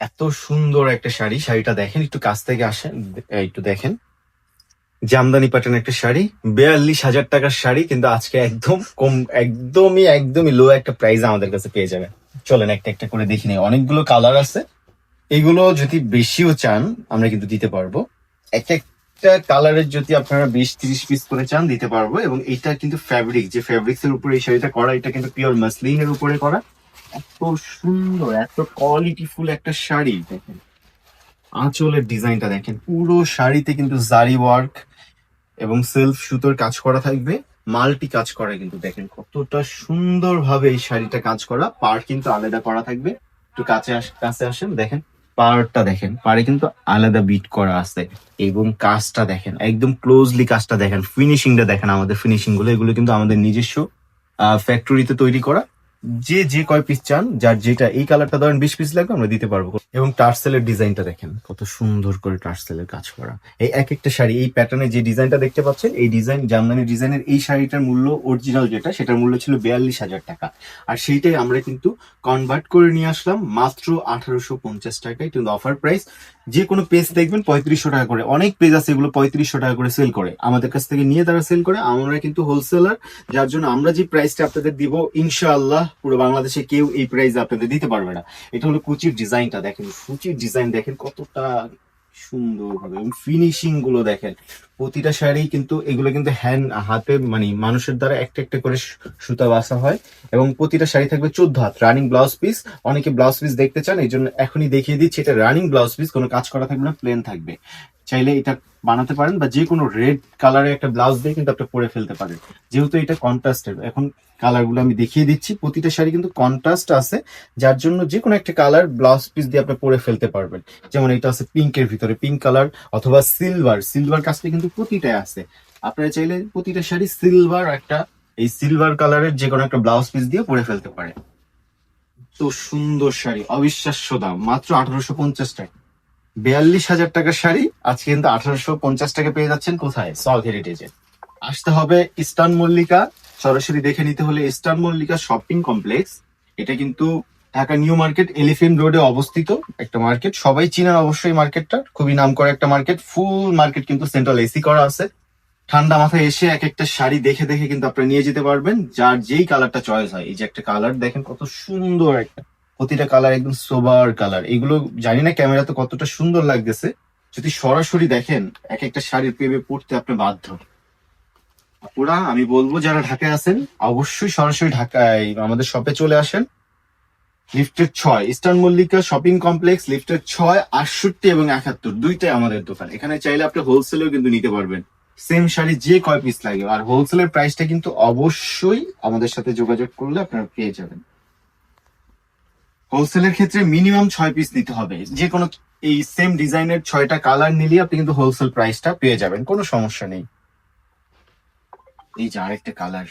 এত সুন্দর একটা শাড়ি, শাড়িটা দেখেন, একটু কাছ থেকে আসেন, একটু দেখেন। জামদানি প্যাটার্ন একটা শাড়ি, 42,000 টাকার শাড়ি, কিন্তু আজকে একদম কম, একদমই লো একটা প্রাইস আমাদের কাছে পেয়ে যাবেন। চলেন একটা একটা করে দেখি নিই, অনেকগুলো কালার আছে। এগুলো যদি বেশিও চান আমরা কিন্তু দিতে পারবো। এক একটা কালারের যদি আপনারা 20-30 পিস করে চান দিতে পারবো। এবং এটা কিন্তু ফ্যাব্রিক, যে ফ্যাব্রিক্স এর উপরে এই শাড়িটা করা, এটা কিন্তু পিওর মাসলিনের উপরে করা। এত সুন্দর, এত কোয়ালিটিফুল একটা শাড়ি দেখেন। আঁচলের ডিজাইনটা দেখেন, পুরো শাড়িতে কিন্তু জারি ওয়ার্ক এবং সেলফ সুতোর কাজ করা থাকবে, মাল্টি কাজ করা। কিন্তু দেখেন কতটা সুন্দর ভাবে এই শাড়িটা কাজ করা, পাড় কিন্তু আলাদা করা থাকবে। একটু কাছে আসেন, দেখেন পাড়টা দেখেন, পাড়ে কিন্তু আলাদা বিট করা আছে। এবং কাজটা দেখেন, একদম ক্লোজলি কাজটা দেখেন, ফিনিশিংটা দেখেন। আমাদের ফিনিশিং গুলো, এগুলো কিন্তু আমাদের নিজস্ব ফ্যাক্টরিতে তৈরি করা। যে কয় পিস চান, যার যেটা, এই কালারটা ধরেন 20 পিস লাগবে, আমরা দিতে পারবো। এবং টার্সেলের ডিজাইনটা দেখেন, কত সুন্দর করে টার্সেলের কাজ করা। এই এক একটা শাড়ি এই প্যাটার্নে যে ডিজাইনটা দেখতে পাচ্ছেন, এই ডিজাইন জামদানি ডিজাইনের এই শাড়িটার মূল্য অরিজিনাল যেটা, সেটার মূল্য ছিল 42,000 টাকা। আর সেইটাই আমরা কিন্তু কনভার্ট করে নিয়ে আসলাম মাত্র 1850 টাকায়, কিন্তু অফার প্রাইস। যে কোনো পেজ দেখবেন 3500 টাকা করে, অনেক পেজ আছে এগুলো 3500 টাকা করে সেল করে, আমাদের কাছ থেকে নিয়ে তারা সেল করে। আমরা কিন্তু হোলসেলার, যার জন্য আমরা যে প্রাইসটা আপনাদের দিব, ইনশাআল্লাহ পুরো বাংলাদেশে কেউ এই প্রাইস আপনাদের দিতে পারবে না। এটা হলো কুচির ডিজাইনটা দেখেন, কুচির ডিজাইন দেখেন কতটা সুন্দর ভাবে, ফিনিশিং গুলো দেখেন। প্রতিটা শাড়ি কিন্তু, এগুলো কিন্তু হাতে মানে মানুষের দ্বারা একটা একটা করে সুতা বাঁধা হয়। এবং প্রতিটা শাড়ি থাকবে 14 হাত রানিং ব্লাউজ পিস। অনেকে ব্লাউজ পিস দেখতে চান, এই জন্য এখনই দেখিয়ে দিচ্ছি, এটা রানিং ব্লাউজ পিস, কোনো কাজ করা থাকবে না, প্লেন থাকবে। চাইলে এটা বানাতে পারেন, বা যে কোনো রেড কালারের একটা ব্লাউজ দিয়ে কিন্তু আপনি পরে ফেলতে পারেন। যেহেতু এটা কন্ট্রাস্টের, এখন কালার গুলো আমি দেখিয়ে দিচ্ছি। প্রতিটা শাড়ি কিন্তু কন্ট্রাস্ট আছে, যার জন্য যে কোনো একটা কালার ব্লাউজ পিস দিয়ে আপনি পরে ফেলতে পারবেন। যেমন এটা আছে পিঙ্কের ভিতরে, পিঙ্ক কালার, অথবা সিলভার কাজটা কিন্তু প্রতিটাই আছে। আপনারা চাইলে প্রতিটা শাড়ি সিলভার একটা, এই সিলভার কালারের যে কোনো একটা ব্লাউজ পিস দিয়ে পরে ফেলতে পারে। তো সুন্দর শাড়ি, অবিশ্বাস্য দাম, মাত্র 1850 টাকা। 42,000 টাকার শাড়ি আজকে কিন্তু 1850 টাকা পেয়ে যাচ্ছেন। কোথায়? সল হেরিটেজে আসতে হবে। ইস্টার্ন মল্লিকা সরাসরি দেখে নিতে হলে ইস্টার্ন মল্লিকা শপিং কমপ্লেক্স। এটা কিন্তু ঢাকা নিউ মার্কেট, এলিফেন্ট রোডে অবস্থিত একটা মার্কেট। সবাই চিনেন অবশ্যই মার্কেটটা, খুবই নাম করা একটা মার্কেট। ফুল মার্কেট কিন্তু সেন্ট্রাল এসি করা আছে। ঠান্ডা মাথায় এসে এক একটা শাড়ি দেখে দেখে কিন্তু আপনারা নিয়ে যেতে পারবেন, যার যেই কালারটা চয়েস হয়। এই যে একটা কালার দেখেন, কত সুন্দর একটা, প্রতিটা কালার একদম সোবার কালার। এগুলো জানি না ক্যামেরাতে কতটা সুন্দর লাগতেছে, যদি সরাসরি দেখেন এক একটা শাড়ির প্রেমে পড়তে আপনি বাধ্য। আপুরা, আমি বলবো যারা ঢাকায় আছেন অবশ্যই সরাসরি ঢাকায় আমাদের শপে চলে আসেন। লিফটের 6 ইস্টার্ন মল্লিকা শপিং কমপ্লেক্স, লিফটের 6, 68 এবং 71 দুইটাই আমাদের দোকান। এখানে চাইলে আপনি হোলসেলেও কিন্তু নিতে পারবেন, সেম শাড়ি যে কয় পিস লাগে। আর হোলসেলের প্রাইসটা কিন্তু অবশ্যই আমাদের সাথে যোগাযোগ করলে আপনারা পেয়ে যাবেন। হোলসেলের ক্ষেত্রে মিনিমাম 6 পিস নিতে হবে। যে কোনো এই সেম ডিজাইনের 6টা কালার নিলে আপনি কিন্তু হোলসেল প্রাইসটা পেয়ে যাবেন, কোনো সমস্যা নেই। এই যে আরেকটা কালার,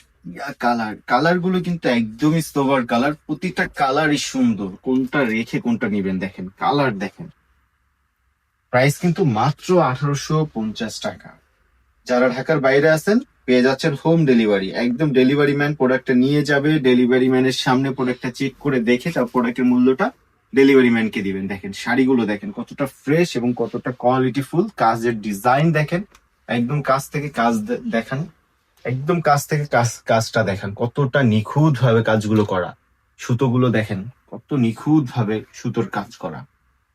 কালার গুলো কিন্তু একদমই সোবার কালার, প্রতিটা কালারই সুন্দর। কোনটা রেখে কোনটা নিবেন দেখেন, কালার দেখেন। প্রাইস কিন্তু মাত্র 1850 টাকা। যারা ঢাকার বাইরে আছেন পেয়ে যাচ্ছেন হোম ডেলিভারি। একদম ডেলিভারি ম্যান প্রোডাক্টটা নিয়ে যাবে, ডেলিভারি ম্যানের সামনে প্রোডাক্টটা চেক করে দেখে তার প্রোডাক্টের মূল্যটা ডেলিভারি ম্যানকে দিবেন। দেখেন শাড়িগুলো দেখেন কতটা ফ্রেশ এবং কতটা কোয়ালিটিফুল। কাজের ডিজাইন দেখেন, একদম কাছ থেকে কাজ দেখান, একদম কাছ থেকে কাজটা দেখেন, কতটা নিখুঁত ভাবে কাজগুলো করা। সুতোগুলো দেখেন কত নিখুঁত ভাবে সুতোর কাজ করা।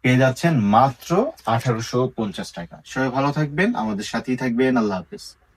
পেয়ে যাচ্ছেন মাত্র 1850 টাকা। সবাই ভালো থাকবেন, আমাদের সাথেই থাকবেন। আল্লাহ হাফেজ।